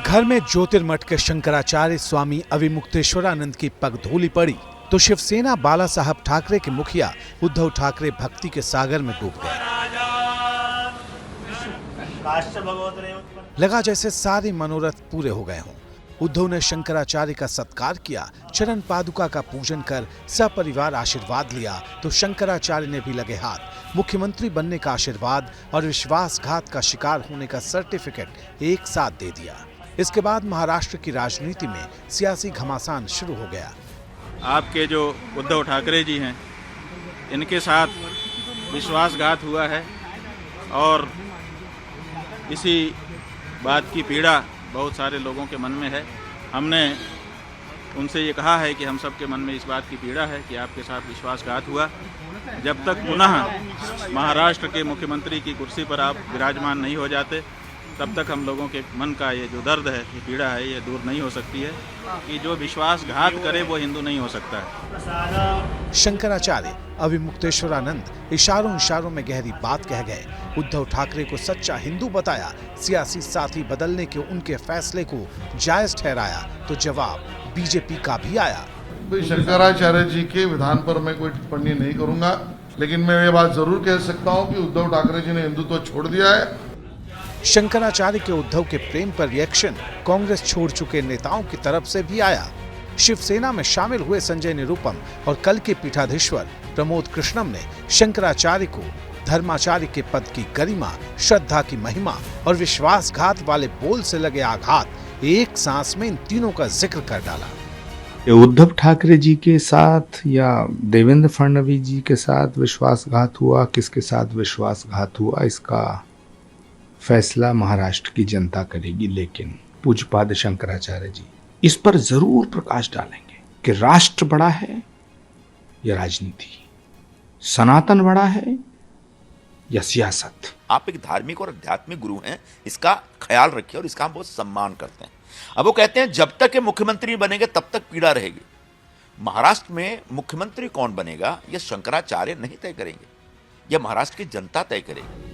घर में ज्योतिर्मठ के शंकराचार्य स्वामी अविमुक्तेश्वरानंद की पगधूलि पड़ी तो शिवसेना बाला साहब ठाकरे के मुखिया उद्धव ठाकरे भक्ति के सागर में डूब गए। लगा जैसे सारे मनोरथ पूरे हो गए हों। उद्धव ने शंकराचार्य का सत्कार किया, चरण पादुका का पूजन कर सपरिवार आशीर्वाद लिया तो शंकराचार्य ने भी लगे हाथ मुख्यमंत्री बनने का आशीर्वाद और विश्वासघात का शिकार होने का सर्टिफिकेट एक साथ दे दिया। इसके बाद महाराष्ट्र की राजनीति में सियासी घमासान शुरू हो गया। आपके जो उद्धव ठाकरे जी हैं, इनके साथ विश्वासघात हुआ है और इसी बात की पीड़ा बहुत सारे लोगों के मन में है। हमने उनसे ये कहा है कि हम सब के मन में इस बात की पीड़ा है कि आपके साथ विश्वासघात हुआ। जब तक पुनः महाराष्ट्र के मुख्यमंत्री की कुर्सी पर आप विराजमान नहीं हो जाते, तब तक हम लोगों के मन का ये जो दर्द है, ये पीड़ा है, ये दूर नहीं हो सकती है कि जो विश्वासघात करे वो हिंदू नहीं हो सकता है। शंकराचार्य अविमुक्तेश्वरानंद इशारों इशारों में गहरी बात कह गए। उद्धव ठाकरे को सच्चा हिंदू बताया, सियासी साथी बदलने के उनके फैसले को जायज ठहराया तो जवाब बीजेपी का भी आया। शंकराचार्य जी के विधान पर मैं कोई टिप्पणी नहीं करूंगा, लेकिन मैं ये बात जरूर कह सकता हूं कि उद्धव ठाकरे जी ने हिंदुत्व छोड़ दिया है। शंकराचार्य के उद्धव के प्रेम पर रिएक्शन कांग्रेस छोड़ चुके नेताओं की तरफ से भी आया। शिवसेना में शामिल हुए संजय निरुपम और कल के पीठाधीश्वर प्रमोद कृष्णम ने शंकराचार्य को धर्माचार्य के पद की गरिमा, श्रद्धा की महिमा और विश्वासघात वाले बोल से लगे आघात एक सांस में इन तीनों का जिक्र कर डाला। उद्धव ठाकरे जी के साथ या देवेंद्र फडणवीस जी के साथ विश्वासघात हुआ, किसके साथ विश्वासघात हुआ, इसका फैसला महाराष्ट्र की जनता करेगी। लेकिन पूज्यपाद शंकराचार्य जी इस पर जरूर प्रकाश डालेंगे कि राष्ट्र बड़ा है या राजनीति, सनातन बड़ा है या सियासत। आप एक धार्मिक और आध्यात्मिक गुरु हैं, इसका ख्याल रखिए और इसका हम बहुत सम्मान करते हैं। अब वो कहते हैं जब तक ये मुख्यमंत्री बनेंगे तब तक पीड़ा रहेगी। महाराष्ट्र में मुख्यमंत्री कौन बनेगा यह शंकराचार्य नहीं तय करेंगे, यह महाराष्ट्र की जनता तय करेगी।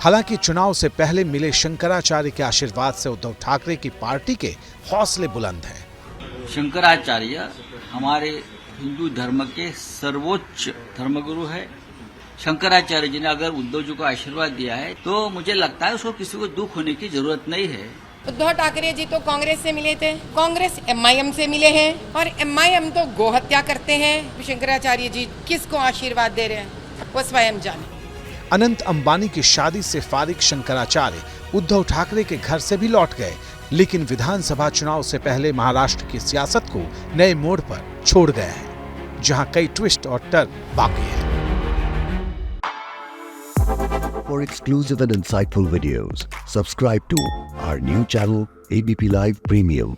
हालांकि चुनाव से पहले मिले शंकराचार्य के आशीर्वाद से उद्धव ठाकरे की पार्टी के हौसले बुलंद हैं। शंकराचार्य हमारे हिंदू धर्म के सर्वोच्च धर्मगुरु है। शंकराचार्य जी ने अगर उद्धव जी को आशीर्वाद दिया है तो मुझे लगता है उसको किसी को दुख होने की जरूरत नहीं है। उद्धव ठाकरे जी तो कांग्रेस से मिले थे, कांग्रेस MIM से मिले हैं और MIM तो गोहत्या करते हैं। शंकराचार्य जी किसको आशीर्वाद दे रहे हैं वो स्वयं जाने। अनंत अंबानी की शादी से फारिग शंकराचार्य उद्धव ठाकरे के घर से भी लौट गए, लेकिन विधानसभा चुनाव से पहले महाराष्ट्र की सियासत को नए मोड़ पर छोड़ गए हैं, जहां कई ट्विस्ट और टर्न बाकी है। For exclusive and insightful videos, subscribe to our new channel ABP Live Premium.